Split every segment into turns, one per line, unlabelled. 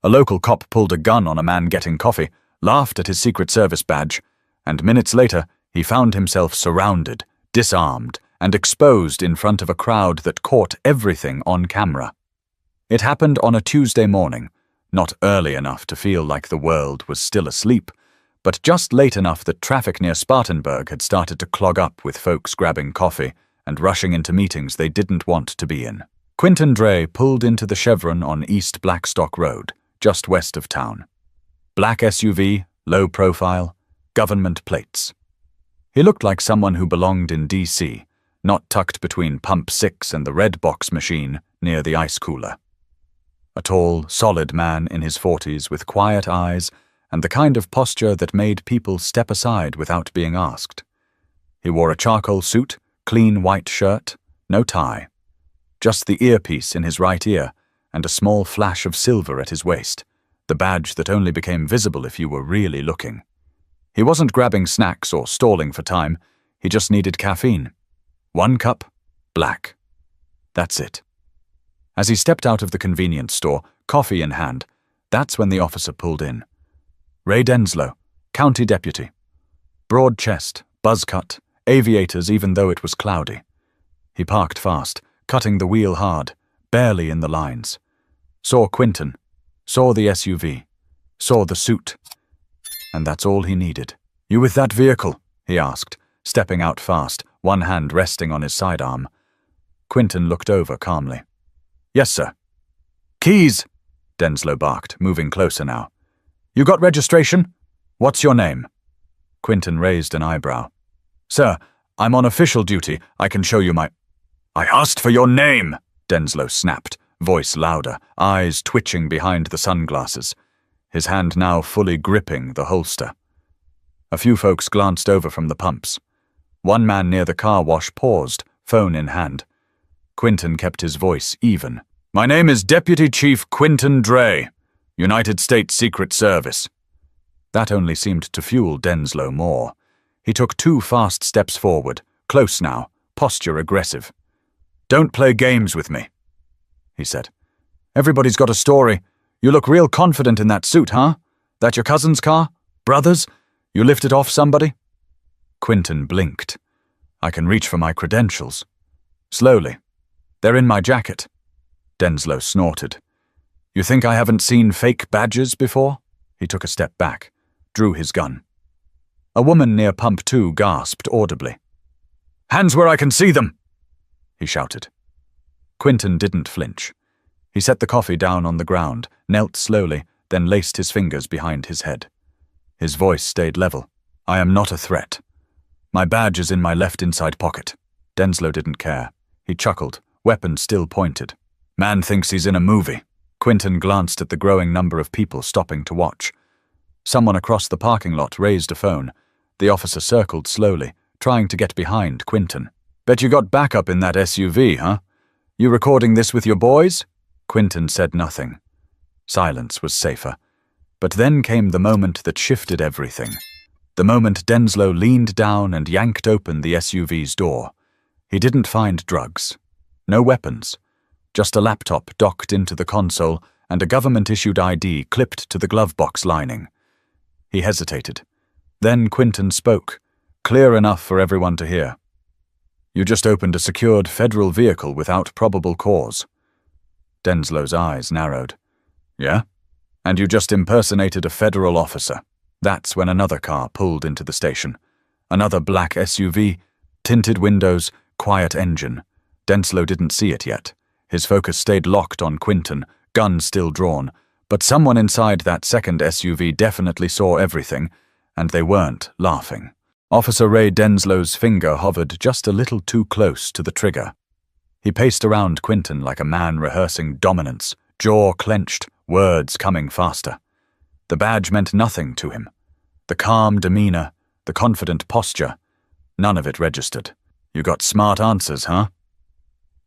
A local cop pulled a gun on a man getting coffee, laughed at his Secret Service badge, and minutes later he found himself surrounded, disarmed, and exposed in front of a crowd that caught everything on camera. It happened on a Tuesday morning, not early enough to feel like the world was still asleep, but just late enough that traffic near Spartanburg had started to clog up with folks grabbing coffee and rushing into meetings they didn't want to be in. Quinton Dre pulled into the Chevron on East Blackstock Road, just west of town. Black SUV, low profile, government plates. He looked like someone who belonged in D.C., not tucked between Pump 6 and the red box machine near the ice cooler. A tall, solid man in his 40s with quiet eyes and the kind of posture that made people step aside without being asked. He wore a charcoal suit, clean white shirt, no tie. Just the earpiece in his right ear and a small flash of silver at his waist, the badge that only became visible if you were really looking. He wasn't grabbing snacks or stalling for time, he just needed caffeine. 1 cup, black. That's it. As he stepped out of the convenience store, coffee in hand, that's when the officer pulled in. Ray Denslow, county deputy. Broad chest, buzz cut, aviators even though it was cloudy. He parked fast, cutting the wheel hard, barely in the lines. Saw Quinton, saw the SUV, saw the suit. And that's all he needed. "You with that vehicle?" he asked, stepping out fast, one hand resting on his sidearm. Quinton looked over calmly. "Yes, sir." "Keys!" Denslow barked, moving closer now. "You got registration? What's your name?" Quinton raised an eyebrow. "Sir, I'm on official duty. I can show you my—" "I asked for your name!" Denslow snapped, voice louder, eyes twitching behind the sunglasses, his hand now fully gripping the holster. A few folks glanced over from the pumps. One man near the car wash paused, phone in hand. Quinton kept his voice even. "My name is Deputy Chief Quinton Dre, United States Secret Service." That only seemed to fuel Denslow more. He took 2 fast steps forward, close now, posture aggressive. "Don't play games with me," he said. "Everybody's got a story. You look real confident in that suit, huh? That your cousin's car? Brother's? You lifted off somebody?" Quinton blinked. "I can reach for my credentials." "Slowly. They're in my jacket." Denslow snorted. "You think I haven't seen fake badges before?" He took a step back, drew his gun. A woman near Pump 2 gasped audibly. "Hands where I can see them!" he shouted. Quinton didn't flinch. He set the coffee down on the ground, knelt slowly, then laced his fingers behind his head. His voice stayed level. "I am not a threat. My badge is in my left inside pocket." Denslow didn't care. He chuckled, weapon still pointed. "Man thinks he's in a movie." Quinton glanced at the growing number of people stopping to watch. Someone across the parking lot raised a phone. The officer circled slowly, trying to get behind Quinton. "Bet you got backup in that SUV, huh? You recording this with your boys?" Quinton said nothing. Silence was safer. But then came the moment that shifted everything. The moment Denslow leaned down and yanked open the SUV's door. He didn't find drugs. No weapons. Just a laptop docked into the console and a government-issued ID clipped to the glove box lining. He hesitated. Then Quinton spoke, clear enough for everyone to hear. "You just opened a secured federal vehicle without probable cause." Denslow's eyes narrowed. "Yeah? And you just impersonated a federal officer." That's when another car pulled into the station. Another black SUV, tinted windows, quiet engine. Denslow didn't see it yet. His focus stayed locked on Quinton, gun still drawn, but someone inside that second SUV definitely saw everything, and they weren't laughing. Officer Ray Denslow's finger hovered just a little too close to the trigger. He paced around Quinton like a man rehearsing dominance, jaw clenched, words coming faster. The badge meant nothing to him. The calm demeanor, the confident posture, none of it registered. "You got smart answers, huh?"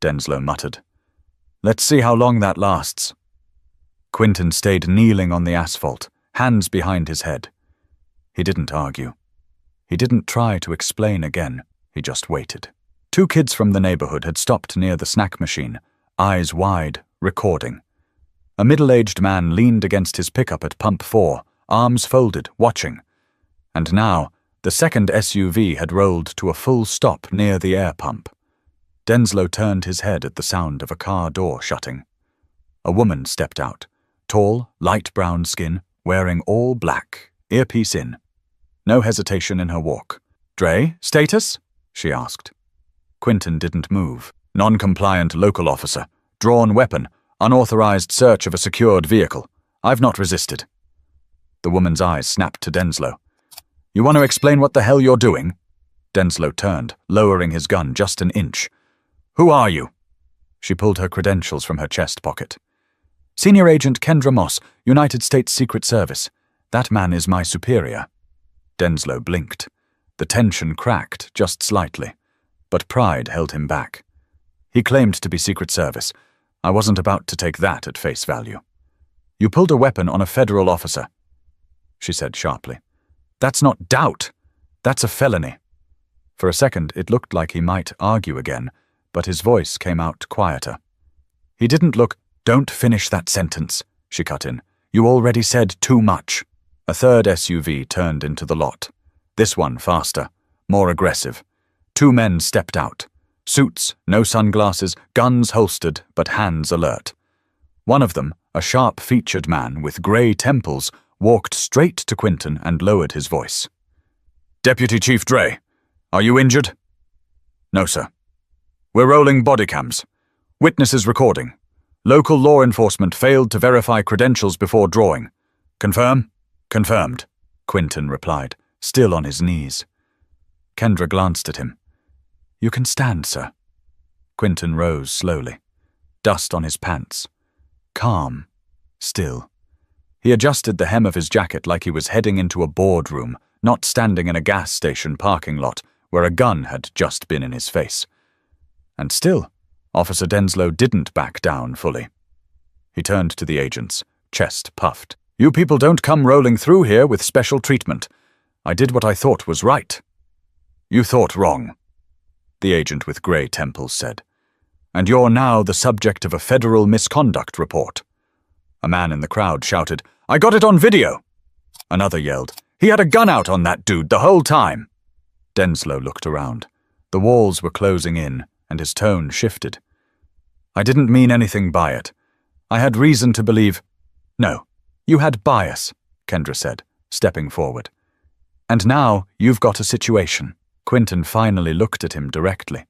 Denslow muttered. "Let's see how long that lasts." Quinton stayed kneeling on the asphalt, hands behind his head. He didn't argue. He didn't try to explain again. He just waited. 2 kids from the neighborhood had stopped near the snack machine, eyes wide, recording. A middle-aged man leaned against his pickup at Pump 4, arms folded, watching. And now, the second SUV had rolled to a full stop near the air pump. Denslow turned his head at the sound of a car door shutting. A woman stepped out, tall, light brown skin, wearing all black, earpiece in. No hesitation in her walk. "Dre, status?" she asked. Quinton didn't move. "Non-compliant local officer. Drawn weapon. Unauthorized search of a secured vehicle. I've not resisted." The woman's eyes snapped to Denslow. "You want to explain what the hell you're doing?" Denslow turned, lowering his gun just an inch. "Who are you?" She pulled her credentials from her chest pocket. "Senior Agent Kendra Moss, United States Secret Service. That man is my superior." Denslow blinked. The tension cracked just slightly, but pride held him back. He claimed to be Secret Service. I wasn't about to take that at face value. "You pulled a weapon on a federal officer," she said sharply. "That's not doubt. That's a felony." For a second, it looked like he might argue again, but his voice came out quieter. He didn't look. "Don't finish that sentence," she cut in. "You already said too much." A third SUV turned into the lot. This one faster, more aggressive. Two men stepped out. Suits, no sunglasses, guns holstered, but hands alert. One of them, a sharp-featured man with grey temples, walked straight to Quinton and lowered his voice. "Deputy Chief Dre, are you injured?" "No, sir." "We're rolling body cams. Witnesses recording. Local law enforcement failed to verify credentials before drawing. Confirm?" "Confirmed," Quinton replied, still on his knees. Kendra glanced at him. "You can stand, sir." Quinton rose slowly. Dust on his pants. Calm. Still. He adjusted the hem of his jacket like he was heading into a boardroom, not standing in a gas station parking lot where a gun had just been in his face. And still, Officer Denslow didn't back down fully. He turned to the agents, chest puffed. "You people don't come rolling through here with special treatment. I did what I thought was right." "You thought wrong," the agent with grey temples said. "And you're now the subject of a federal misconduct report." A man in the crowd shouted, "I got it on video!" Another yelled, "He had a gun out on that dude the whole time!" Denslow looked around. The walls were closing in, and his tone shifted. "I didn't mean anything by it. I had reason to believe—" "No, you had bias," Kendra said, stepping forward. "And now you've got a situation." Quinton finally looked at him directly.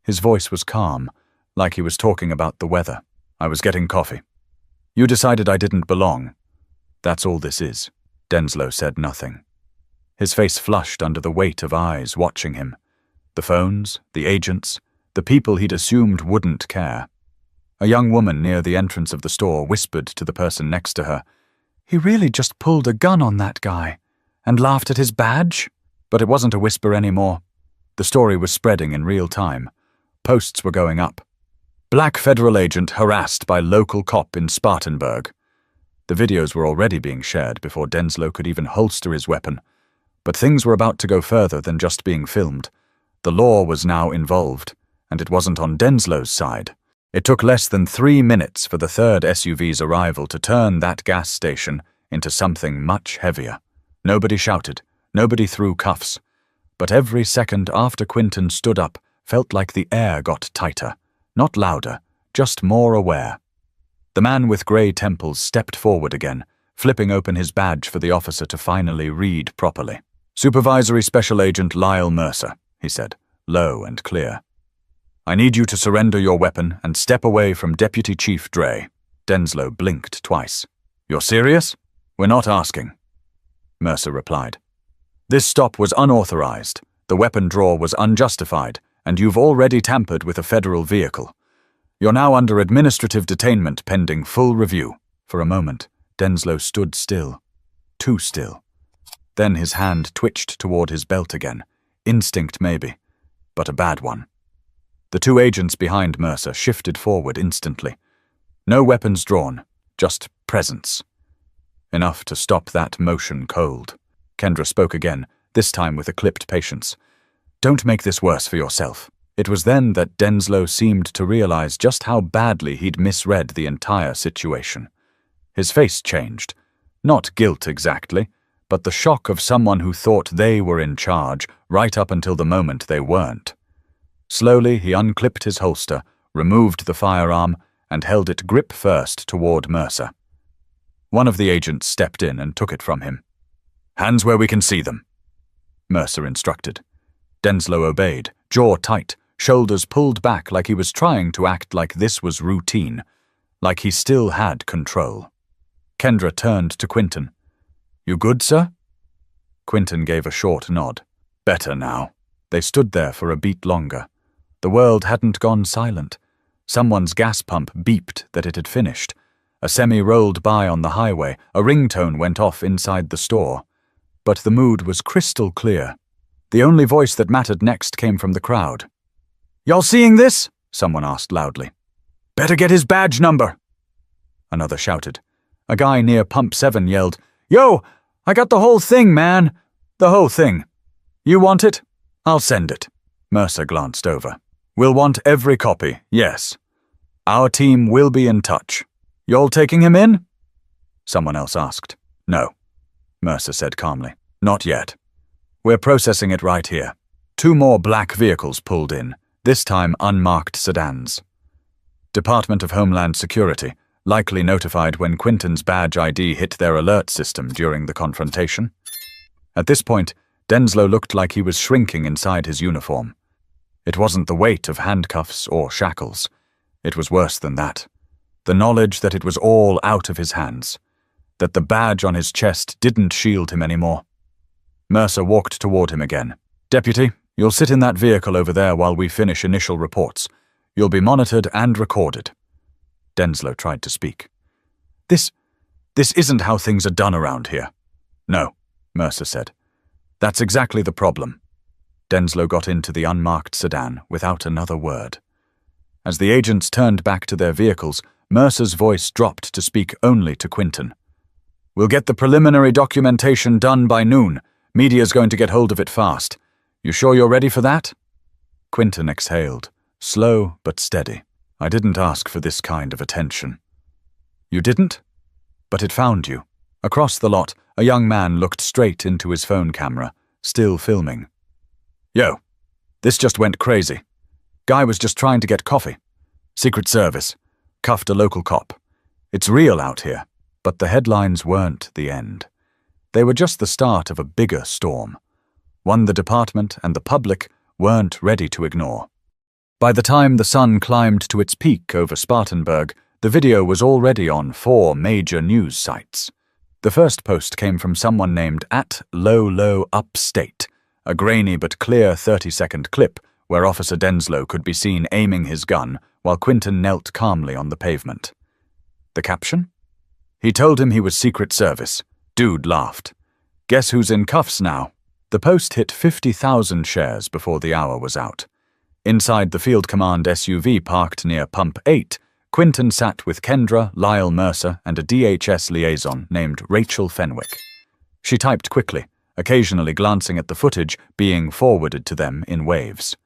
His voice was calm, like he was talking about the weather. "I was getting coffee. You decided I didn't belong. That's all this is." Denslow said nothing. His face flushed under the weight of eyes watching him. The phones, the agents, the people he'd assumed wouldn't care. A young woman near the entrance of the store whispered to the person next to her, "He really just pulled a gun on that guy and laughed at his badge?" But it wasn't a whisper anymore. The story was spreading in real time. Posts were going up. "Black federal agent harassed by local cop in Spartanburg." The videos were already being shared before Denslow could even holster his weapon. But things were about to go further than just being filmed. The law was now involved, and it wasn't on Denslow's side. It took less than 3 minutes for the third SUV's arrival to turn that gas station into something much heavier. Nobody shouted. Nobody threw cuffs. But every second after Quinton stood up felt like the air got tighter. Not louder, just more aware. The man with grey temples stepped forward again, flipping open his badge for the officer to finally read properly. "Supervisory Special Agent Lyle Mercer," he said, low and clear. "I need you to surrender your weapon and step away from Deputy Chief Dre." Denslow blinked twice. "You're serious?" "We're not asking," Mercer replied. "This stop was unauthorized, the weapon draw was unjustified, and you've already tampered with a federal vehicle. You're now under administrative detainment pending full review." For a moment, Denslow stood still. Too still. Then his hand twitched toward his belt again. Instinct maybe, but a bad one. The two agents behind Mercer shifted forward instantly. No weapons drawn, just presence. Enough to stop that motion cold. Kendra spoke again, this time with a clipped patience. "Don't make this worse for yourself. It was then that Denslow seemed to realize just how badly he'd misread the entire situation. His face changed. Not guilt exactly, but the shock of someone who thought they were in charge right up until the moment they weren't. Slowly, he unclipped his holster, removed the firearm, and held it grip first toward Mercer. One of the agents stepped in and took it from him. "Hands where we can see them," Mercer instructed. Denslow obeyed, jaw tight, shoulders pulled back like he was trying to act like this was routine, like he still had control. Kendra turned to Quinton. "You good, sir?" Quinton gave a short nod. "Better now." They stood there for a beat longer. The world hadn't gone silent. Someone's gas pump beeped that it had finished. A semi rolled by on the highway. A ringtone went off inside the store. But the mood was crystal clear. The only voice that mattered next came from the crowd. "Y'all seeing this?" someone asked loudly. "Better get his badge number," another shouted. A guy near Pump 7 yelled, "Yo, I got the whole thing, man. The whole thing. You want it? I'll send it." Mercer glanced over. "We'll want every copy, yes. Our team will be in touch. Y'all taking him in?" Someone else asked. "No," Mercer said calmly. "Not yet. We're processing it right here." 2 more black vehicles pulled in, this time unmarked sedans. Department of Homeland Security, likely notified when Quinton's badge ID hit their alert system during the confrontation. At this point, Denslow looked like he was shrinking inside his uniform. It wasn't the weight of handcuffs or shackles. It was worse than that. The knowledge that it was all out of his hands. That the badge on his chest didn't shield him anymore. Mercer walked toward him again. "Deputy, you'll sit in that vehicle over there while we finish initial reports. You'll be monitored and recorded." Denslow tried to speak. This isn't how things are done around here." "No," Mercer said. "That's exactly the problem." Denslow got into the unmarked sedan without another word. As the agents turned back to their vehicles, Mercer's voice dropped to speak only to Quinton. "We'll get the preliminary documentation done by noon. Media's going to get hold of it fast. You sure you're ready for that?" Quinton exhaled, slow but steady. "I didn't ask for this kind of attention." "You didn't? But it found you." Across the lot, a young man looked straight into his phone camera, still filming. "Yo, this just went crazy. Guy was just trying to get coffee. Secret Service. Cuffed a local cop. It's real out here." But the headlines weren't the end. They were just the start of a bigger storm. One the department and the public weren't ready to ignore. By the time the sun climbed to its peak over Spartanburg, the video was already on 4 major news sites. The first post came from someone named @LowLowUpstate, a grainy but clear 30-second clip where Officer Denslow could be seen aiming his gun while Quinton knelt calmly on the pavement. The caption? "He told him he was Secret Service. Dude laughed. Guess who's in cuffs now?" The post hit 50,000 shares before the hour was out. Inside the Field Command SUV parked near Pump 8, Quinton sat with Kendra, Lyle Mercer, and a DHS liaison named Rachel Fenwick. She typed quickly, occasionally glancing at the footage being forwarded to them in waves.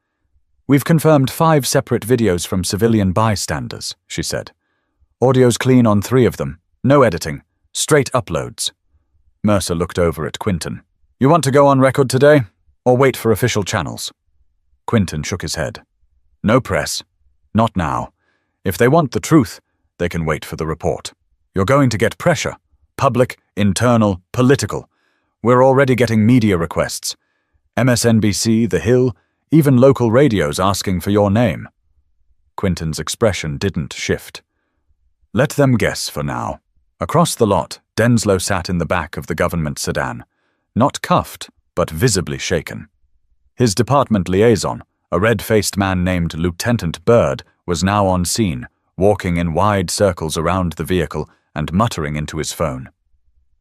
"We've confirmed 5 separate videos from civilian bystanders," she said. "Audio's clean on 3 of them. No editing. Straight uploads." Mercer looked over at Quinton. "You want to go on record today, or wait for official channels?" Quinton shook his head. "No press. Not now. If they want the truth, they can wait for the report. You're going to get pressure. Public, internal, political. We're already getting media requests. MSNBC, The Hill, even local radios asking for your name." Quinton's expression didn't shift. "Let them guess for now." Across the lot, Denslow sat in the back of the government sedan, not cuffed, but visibly shaken. His department liaison, a red-faced man named Lieutenant Bird, was now on scene, walking in wide circles around the vehicle and muttering into his phone.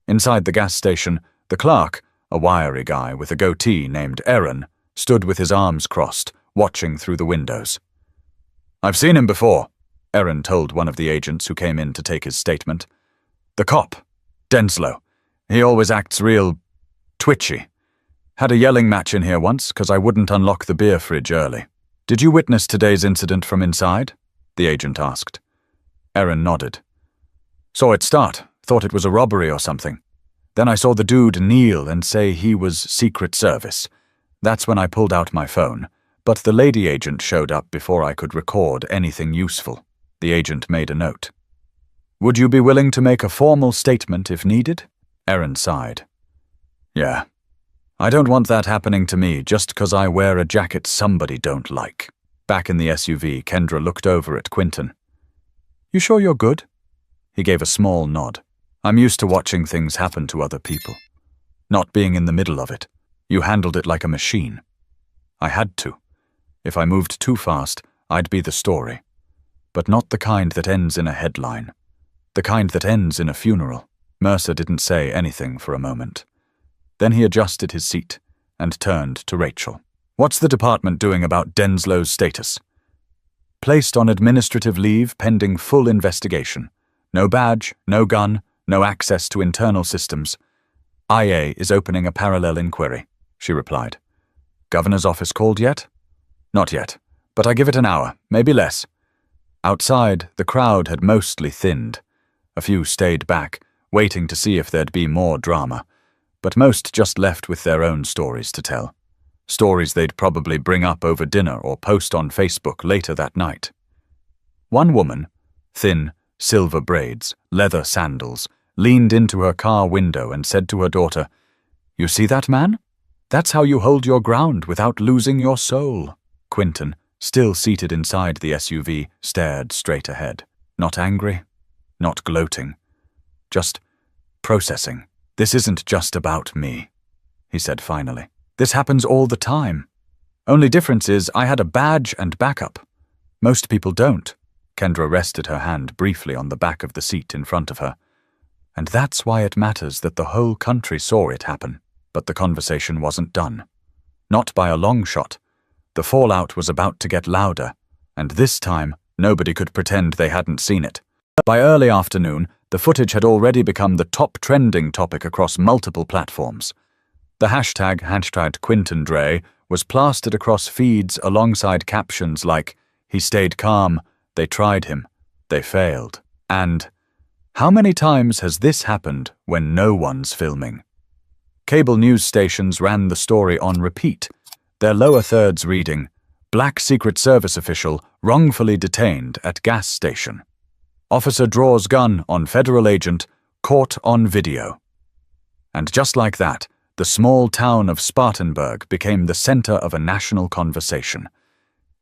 Inside the gas station, the clerk, a wiry guy with a goatee named Aaron, stood with his arms crossed, watching through the windows. "I've seen him before," Aaron told one of the agents who came in to take his statement. "The cop, Denslow. He always acts real twitchy. Had a yelling match in here once because I wouldn't unlock the beer fridge early. Did you witness today's incident from inside? The agent asked. Aaron nodded. Saw it start, thought it was a robbery or something. Then I saw the dude kneel and say he was Secret Service. That's when I pulled out my phone, but the lady agent showed up before I could record anything useful. The agent made a note. Would you be willing to make a formal statement if needed? Aaron sighed. Yeah. I don't want that happening to me just 'cause I wear a jacket somebody don't like. Back in the SUV, Kendra looked over at Quinton. You sure you're good? He gave a small nod. I'm used to watching things happen to other people. Not being in the middle of it. You handled it like a machine. I had to. If I moved too fast, I'd be the story. But not the kind that ends in a headline. The kind that ends in a funeral. Mercer didn't say anything for a moment. Then he adjusted his seat and turned to Rachel. What's the department doing about Denslow's status? Placed on administrative leave pending full investigation. No badge, no gun, no access to internal systems. IA is opening a parallel inquiry, she replied. Governor's office called yet? Not yet, but I give it an hour, maybe less. Outside, the crowd had mostly thinned. A few stayed back, waiting to see if there'd be more drama, but most just left with their own stories to tell. Stories they'd probably bring up over dinner or post on Facebook later that night. One woman, thin, silver braids, leather sandals, leaned into her car window and said to her daughter, You see that man? That's how you hold your ground without losing your soul. Quinton, still seated inside the SUV, stared straight ahead. Not angry, not gloating, just processing. This isn't just about me, he said finally. This happens all the time. Only difference is I had a badge and backup. Most people don't. Kendra rested her hand briefly on the back of the seat in front of her. And that's why it matters that the whole country saw it happen. But the conversation wasn't done. Not by a long shot. The fallout was about to get louder, and this time nobody could pretend they hadn't seen it. By early afternoon, the footage had already become the top trending topic across multiple platforms. The hashtag #QuintonDre was plastered across feeds alongside captions like, He stayed calm, they tried him, they failed, and How many times has this happened when no one's filming? Cable news stations ran the story on repeat, their lower thirds reading, Black Secret Service official wrongfully detained at gas station. Officer draws gun on federal agent, caught on video. And just like that, the small town of Spartanburg became the center of a national conversation.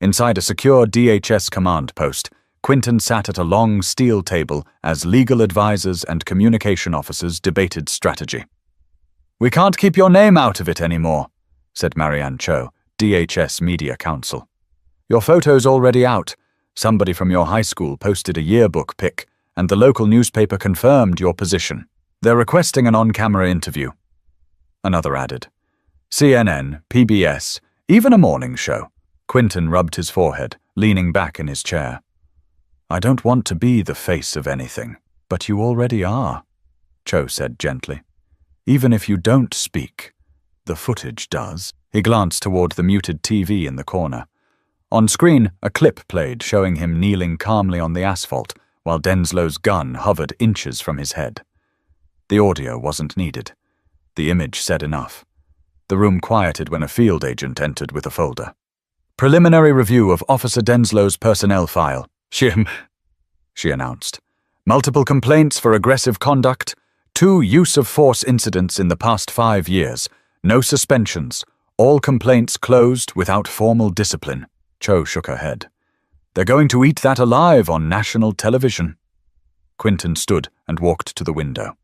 Inside a secure DHS command post, Quinton sat at a long steel table as legal advisors and communication officers debated strategy. We can't keep your name out of it anymore, said Marianne Cho, DHS Media Counsel. Your photo's already out. Somebody from your high school posted a yearbook pic, and the local newspaper confirmed your position. They're requesting an on-camera interview. Another added. CNN, PBS, even a morning show. Quinton rubbed his forehead, leaning back in his chair. I don't want to be the face of anything, but you already are, Cho said gently. Even if you don't speak, the footage does. He glanced toward the muted TV in the corner. On screen, a clip played showing him kneeling calmly on the asphalt while Denslow's gun hovered inches from his head. The audio wasn't needed. The image said enough. The room quieted when a field agent entered with a folder. Preliminary review of Officer Denslow's personnel file. She announced. Multiple complaints for aggressive conduct, 2 use-of-force incidents in the past 5 years, no suspensions, all complaints closed without formal discipline. Cho shook her head. They're going to eat that alive on national television. Quinton stood and walked to the window.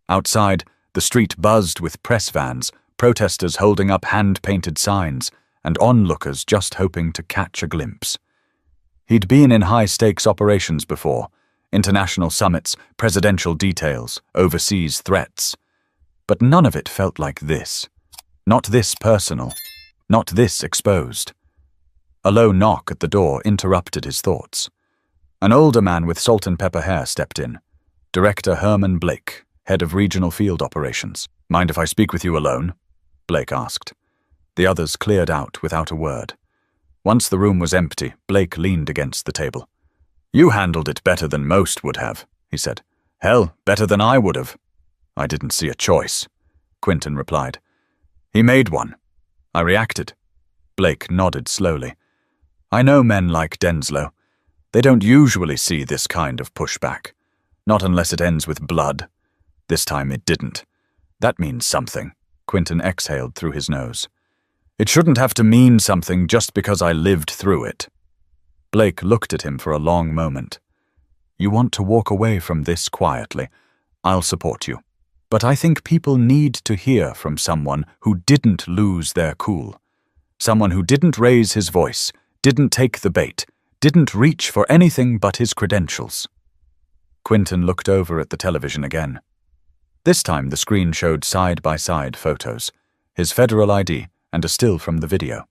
Outside, the street buzzed with press vans, protesters holding up hand-painted signs, and onlookers just hoping to catch a glimpse. He'd been in high-stakes operations before, international summits, presidential details, overseas threats. But none of it felt like this. Not this personal, not this exposed. A low knock at the door interrupted his thoughts. An older man with salt and pepper hair stepped in. Director Herman Blake, head of regional field operations. Mind if I speak with you alone? Blake asked. The others cleared out without a word. Once the room was empty, Blake leaned against the table. "You handled it better than most would have," he said. "Hell, better than I would have." "I didn't see a choice," Quentin replied. "He made one. I reacted." Blake nodded slowly. "I know men like Denslow. They don't usually see this kind of pushback. Not unless it ends with blood. This time it didn't. That means something." Quentin exhaled through his nose. "It shouldn't have to mean something just because I lived through it." Blake looked at him for a long moment. "You want to walk away from this quietly. I'll support you. But I think people need to hear from someone who didn't lose their cool. Someone who didn't raise his voice, didn't take the bait, didn't reach for anything but his credentials." Quentin looked over at the television again. This time the screen showed side-by-side photos, his federal ID and a still from the video.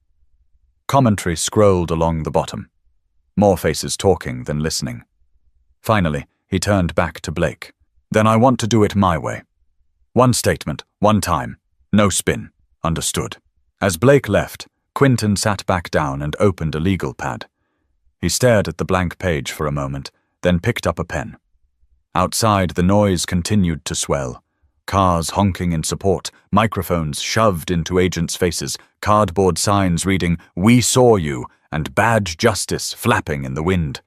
Commentary scrolled along the bottom. More faces talking than listening. Finally, he turned back to Blake. "Then I want to do it my way. One statement, one time. No spin. Understood." As Blake left, Quentin sat back down and opened a legal pad. He stared at the blank page for a moment, then picked up a pen. Outside, the noise continued to swell. Cars honking in support, microphones shoved into agents' faces, cardboard signs reading, "We saw you," and "Badge Justice" flapping in the wind.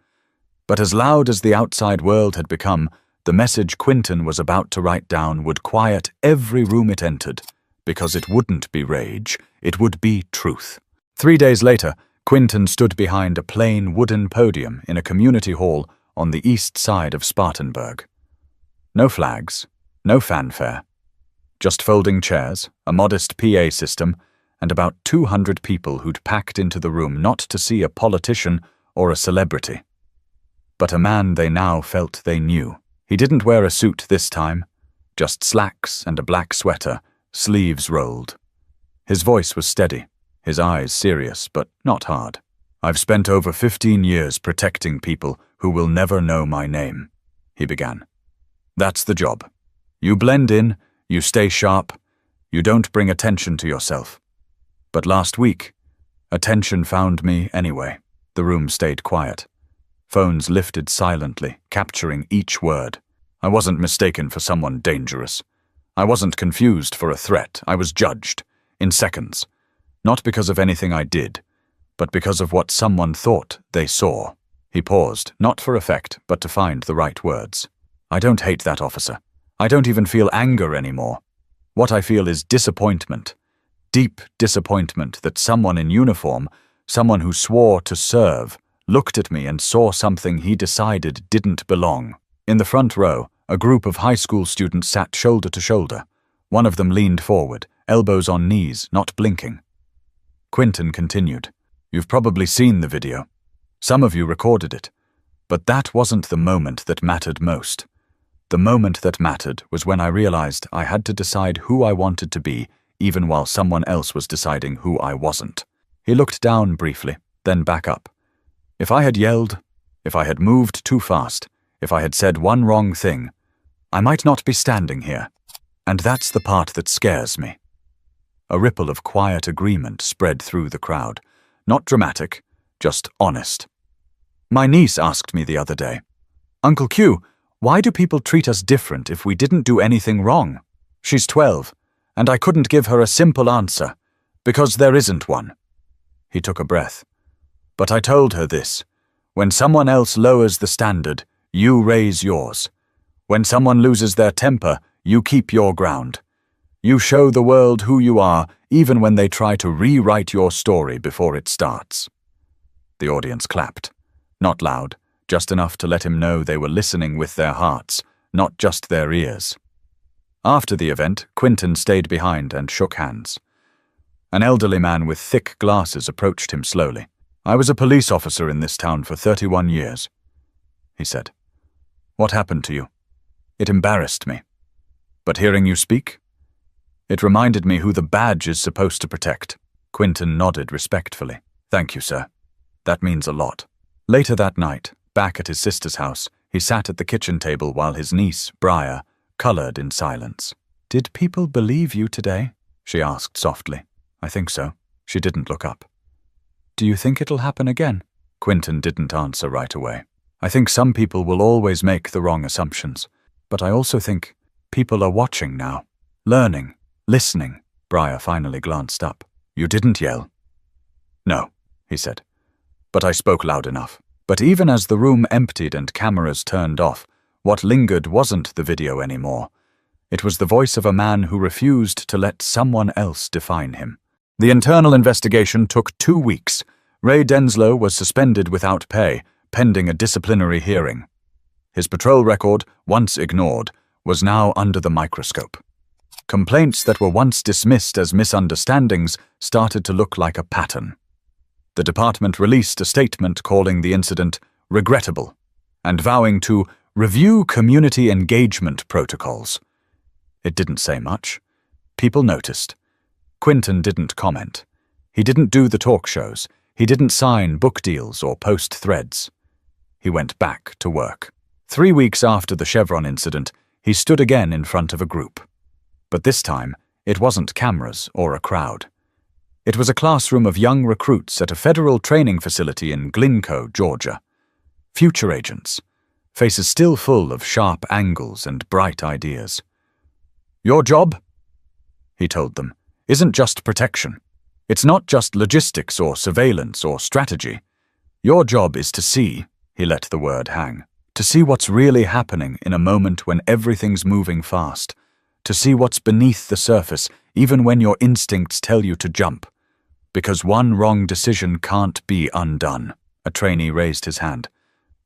But as loud as the outside world had become, the message Quentin was about to write down would quiet every room it entered, because it wouldn't be rage, it would be truth. 3 days later, Quentin stood behind a plain wooden podium in a community hall on the east side of Spartanburg. No flags, no fanfare. Just folding chairs, a modest PA system, and about 200 people who'd packed into the room not to see a politician or a celebrity, but a man they now felt they knew. He didn't wear a suit this time, just slacks and a black sweater, sleeves rolled. His voice was steady, his eyes serious, but not hard. "I've spent over 15 years protecting people who will never know my name," he began. "That's the job. You blend in, you stay sharp, you don't bring attention to yourself. But last week, attention found me anyway." The room stayed quiet. Phones lifted silently, capturing each word. I wasn't mistaken for someone dangerous. I wasn't confused for a threat. I was judged, in seconds. Not because of anything I did, but because of what someone thought they saw. He paused, not for effect, but to find the right words. "I don't hate that officer. I don't even feel anger anymore. What I feel is disappointment. Deep disappointment that someone in uniform, someone who swore to serve, looked at me and saw something he decided didn't belong." In the front row, a group of high school students sat shoulder to shoulder. One of them leaned forward, elbows on knees, not blinking. Quentin continued, "You've probably seen the video. Some of you recorded it. But that wasn't the moment that mattered most. The moment that mattered was when I realized I had to decide who I wanted to be, even while someone else was deciding who I wasn't." He looked down briefly, then back up. "If I had yelled, if I had moved too fast, if I had said one wrong thing, I might not be standing here. And that's the part that scares me." A ripple of quiet agreement spread through the crowd. Not dramatic, just honest. "My niece asked me the other day, 'Uncle Q, why do people treat us different if we didn't do anything wrong?' She's 12, and I couldn't give her a simple answer, because there isn't one." He took a breath. "But I told her this. When someone else lowers the standard, you raise yours. When someone loses their temper, you keep your ground. You show the world who you are, even when they try to rewrite your story before it starts." The audience clapped. Not loud, just enough to let him know they were listening with their hearts, not just their ears. After the event, Quentin stayed behind and shook hands. An elderly man with thick glasses approached him slowly. "I was a police officer in this town for 31 years, he said. "What happened to you? It embarrassed me. But hearing you speak, it reminded me who the badge is supposed to protect." Quentin nodded respectfully. "Thank you, sir. That means a lot." Later that night, back at his sister's house, he sat at the kitchen table while his niece, Briar, colored in silence. "Did people believe you today?" she asked softly. "I think so." She didn't look up. Do you think it'll happen again? Quinton didn't answer right away. I think some people will always make the wrong assumptions, but I also think people are watching now, learning, listening. Briar finally glanced up. You didn't yell? No, he said, but I spoke loud enough. But even as the room emptied and cameras turned off, what lingered wasn't the video anymore. It was the voice of a man who refused to let someone else define him. The internal investigation took 2 weeks. Ray Denslow was suspended without pay, pending a disciplinary hearing. His patrol record, once ignored, was now under the microscope. Complaints that were once dismissed as misunderstandings started to look like a pattern. The department released a statement calling the incident regrettable and vowing to review community engagement protocols. It didn't say much. People noticed. Quinton didn't comment. He didn't do the talk shows. He didn't sign book deals or post threads. He went back to work. 3 weeks after the Chevron incident, he stood again in front of a group. But this time, it wasn't cameras or a crowd. It was a classroom of young recruits at a federal training facility in Glencoe, Georgia. Future agents, faces still full of sharp angles and bright ideas. Your job, he told them, isn't just protection. It's not just logistics or surveillance or strategy. Your job is to see, he let the word hang, to see what's really happening in a moment when everything's moving fast, to see what's beneath the surface even when your instincts tell you to jump. Because one wrong decision can't be undone. A trainee raised his hand.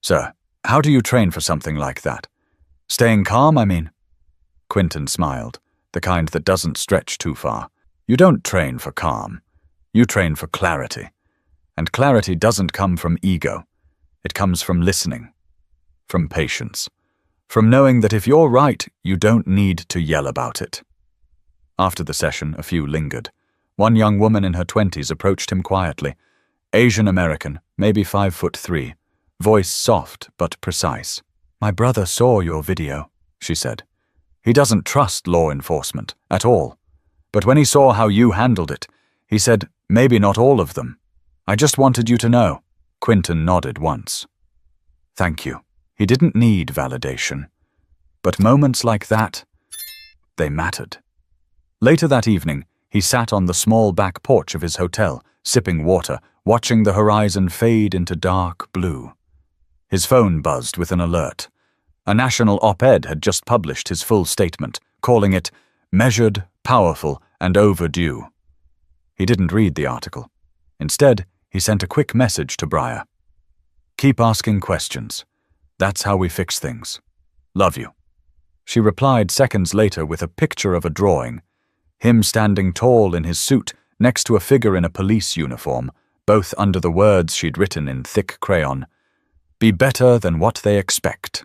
Sir, how do you train for something like that? Staying calm, I mean? Quinton smiled, the kind that doesn't stretch too far. You don't train for calm. You train for clarity. And clarity doesn't come from ego. It comes from listening, from patience, from knowing that if you're right, you don't need to yell about it. After the session, a few lingered. One young woman in her 20s approached him quietly. Asian American, maybe 5'3", voice soft but precise. My brother saw your video, she said. He doesn't trust law enforcement at all. But when he saw how you handled it, he said, maybe not all of them. I just wanted you to know. Quinton nodded once. Thank you. He didn't need validation. But moments like that, they mattered. Later that evening, he sat on the small back porch of his hotel, sipping water, watching the horizon fade into dark blue. His phone buzzed with an alert. A national op-ed had just published his full statement, calling it measured, powerful, and overdue. He didn't read the article. Instead, he sent a quick message to Briar. Keep asking questions. That's how we fix things. Love you. She replied seconds later with a picture of a drawing, him standing tall in his suit next to a figure in a police uniform, both under the words she'd written in thick crayon, Be better than what they expect.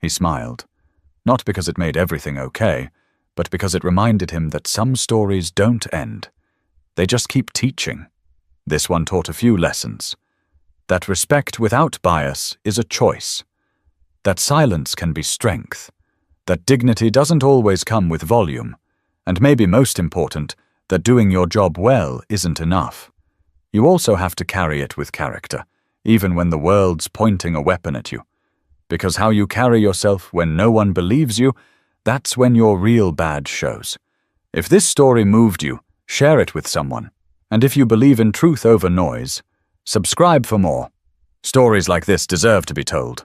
He smiled, not because it made everything okay, but because it reminded him that some stories don't end. They just keep teaching. This one taught a few lessons. That respect without bias is a choice. That silence can be strength. That dignity doesn't always come with volume. And maybe most important, that doing your job well isn't enough. You also have to carry it with character, even when the world's pointing a weapon at you. Because how you carry yourself when no one believes you, that's when your real badge shows. If this story moved you, share it with someone. And if you believe in truth over noise, subscribe for more. Stories like this deserve to be told.